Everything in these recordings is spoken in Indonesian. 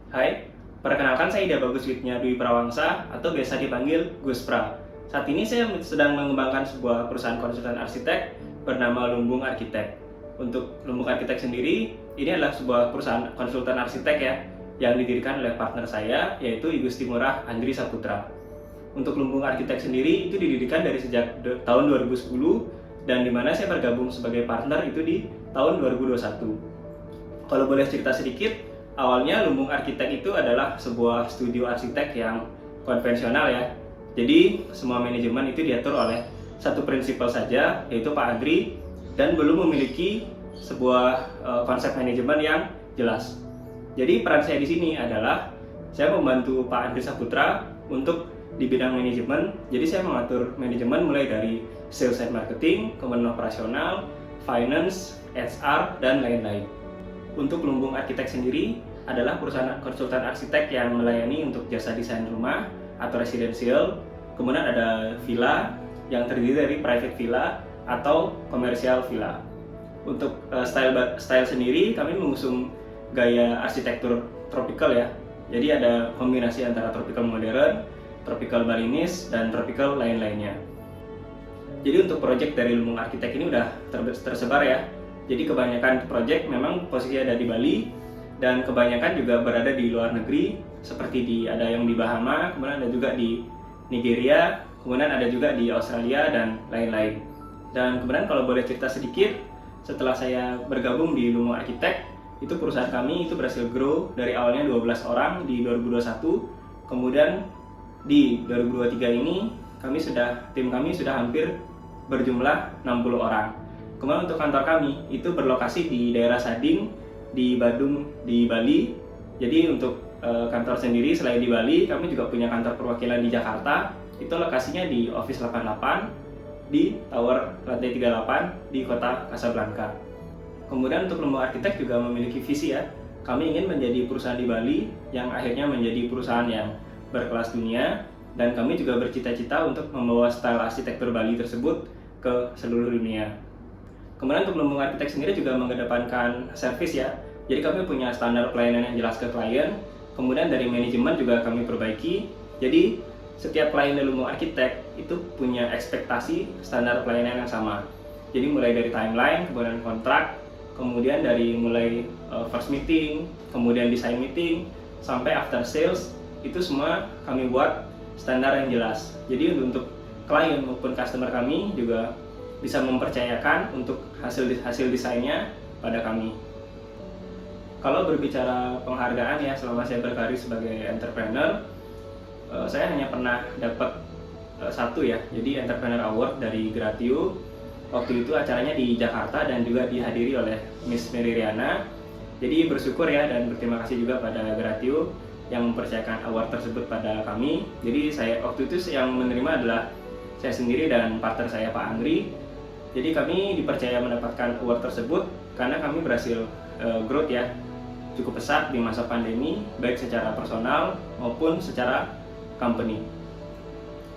Hai, perkenalkan saya Ida Bagus Widnya Dwi Prawangsa atau biasa dipanggil Gus Pra. Saat ini saya sedang mengembangkan sebuah perusahaan konsultan arsitek bernama Lumbung Arsitek. Untuk Lumbung Arsitek sendiri, ini adalah sebuah perusahaan konsultan arsitek ya, yang didirikan oleh partner saya, yaitu I Gusti Ngurah Andri Saputra. Untuk Lumbung Arsitek sendiri itu didirikan dari sejak tahun 2010 dan di mana saya bergabung sebagai partner itu di tahun 2021. Kalau boleh cerita sedikit, awalnya Lumbung Arsitek itu adalah sebuah studio arsitek yang konvensional ya. Jadi semua manajemen itu diatur oleh satu prinsipal saja, yaitu Pak Andri, dan belum memiliki sebuah konsep manajemen yang jelas. Jadi peran saya di sini adalah saya membantu Pak Andri Saputra untuk di bidang manajemen. Jadi saya mengatur manajemen mulai dari sales and marketing, kemudian operasional, finance, HR, dan lain-lain. Untuk Lumbung Arsitek sendiri adalah perusahaan konsultan arsitek yang melayani untuk jasa desain rumah atau residential. Kemudian ada villa yang terdiri dari private villa atau commercial villa. Untuk style sendiri kami mengusung gaya arsitektur tropical ya. Jadi ada kombinasi antara tropical modern, tropical Balinese, dan tropical lain-lainnya. Jadi untuk proyek dari Lumbung Arsitek ini udah tersebar ya. Jadi kebanyakan proyek memang posisinya ada di Bali dan kebanyakan juga berada di luar negeri, seperti ada yang di Bahama, kemudian ada juga di Nigeria, kemudian ada juga di Australia dan lain-lain. Dan kemudian kalau boleh cerita sedikit, setelah saya bergabung di Lumbung Arsitek, itu perusahaan kami itu berhasil grow dari awalnya 12 orang di 2021, kemudian di 2023 ini tim kami sudah hampir berjumlah 60 orang. Kemudian untuk kantor kami itu berlokasi di daerah Sading, di Badung, di Bali. Jadi untuk kantor sendiri selain di Bali, kami juga punya kantor perwakilan di Jakarta. Itu lokasinya di Office 88 di Tower lantai 38 di kota Casablanca. Kemudian untuk Lumbung Arsitek juga memiliki visi ya. Kami ingin menjadi perusahaan di Bali yang akhirnya menjadi perusahaan yang berkelas dunia, dan kami juga bercita-cita untuk membawa style arsitektur Bali tersebut ke seluruh dunia. Kemudian untuk Lumbung Arsitek sendiri juga mengedepankan servis ya. Jadi kami punya standar pelayanan yang jelas ke klien. Kemudian dari manajemen juga kami perbaiki. Jadi setiap klien dari Lumbung Arsitek itu punya ekspektasi standar pelayanan yang sama. Jadi mulai dari timeline, kemudian kontrak, kemudian dari mulai first meeting, kemudian design meeting, sampai after sales, itu semua kami buat standar yang jelas. Jadi untuk klien maupun customer kami juga bisa mempercayakan untuk hasil desainnya pada kami. Kalau berbicara penghargaan ya, selama saya berkarir sebagai entrepreneur, saya hanya pernah dapat satu ya, jadi Entrepreneur Award dari Gratio. Waktu itu acaranya di Jakarta dan juga dihadiri oleh Miss Mary Riana. Jadi bersyukur ya dan berterima kasih juga pada Gratio yang mempercayakan award tersebut pada kami. Jadi waktu itu yang menerima adalah saya sendiri dan partner saya Pak Andri. Jadi kami dipercaya mendapatkan award tersebut karena kami berhasil growth ya, cukup pesat di masa pandemi, baik secara personal maupun secara company.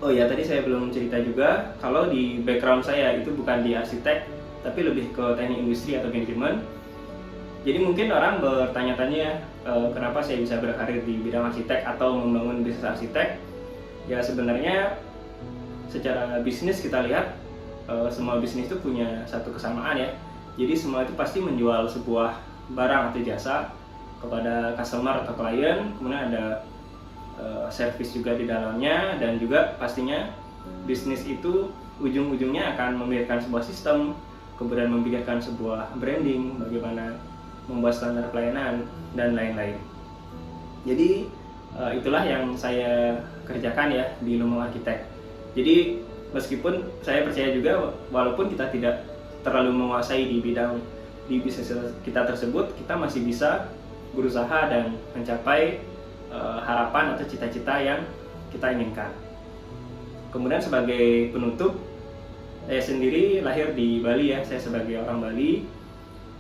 Oh ya, tadi saya belum cerita juga kalau di background saya itu bukan di arsitek, tapi lebih ke teknik industri atau manajemen. Jadi mungkin orang bertanya-tanya kenapa saya bisa berkarir di bidang arsitek atau membangun bisnis arsitek. Ya sebenarnya secara bisnis kita lihat semua bisnis itu punya satu kesamaan ya. Jadi semua itu pasti menjual sebuah barang atau jasa kepada customer atau klien, kemudian ada service juga di dalamnya, dan juga pastinya bisnis itu ujung-ujungnya akan memikirkan sebuah sistem, kemudian memikirkan sebuah branding, bagaimana membuat standar pelayanan dan lain-lain. Jadi itulah yang saya kerjakan ya di Lumbung Arsitek. Jadi meskipun saya percaya juga walaupun kita tidak terlalu menguasai di bisnis kita tersebut, kita masih bisa berusaha dan mencapai harapan atau cita-cita yang kita inginkan. Kemudian sebagai penutup, saya sendiri lahir di Bali ya, saya sebagai orang Bali.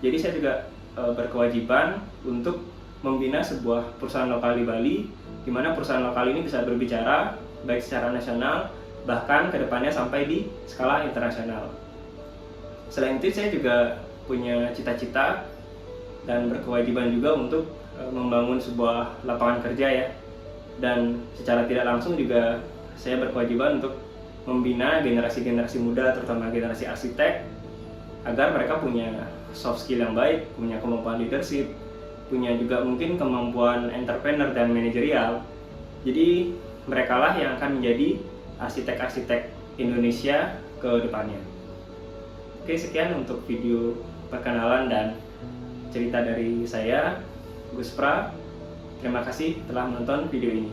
Jadi saya juga berkewajiban untuk membina sebuah perusahaan lokal di Bali, di mana perusahaan lokal ini bisa berbicara baik secara nasional, bahkan kedepannya sampai di skala internasional. Selain itu saya juga punya cita-cita dan berkewajiban juga untuk membangun sebuah lapangan kerja ya. Dan secara tidak langsung juga saya berkewajiban untuk membina generasi-generasi muda, terutama generasi arsitek, agar mereka punya soft skill yang baik, punya kemampuan leadership, punya juga mungkin kemampuan entrepreneur dan manajerial. Jadi merekalah yang akan menjadi arsitek-arsitek Indonesia ke depannya. Oke, sekian untuk video perkenalan dan cerita dari saya, Gus Pra. Terima kasih telah menonton video ini.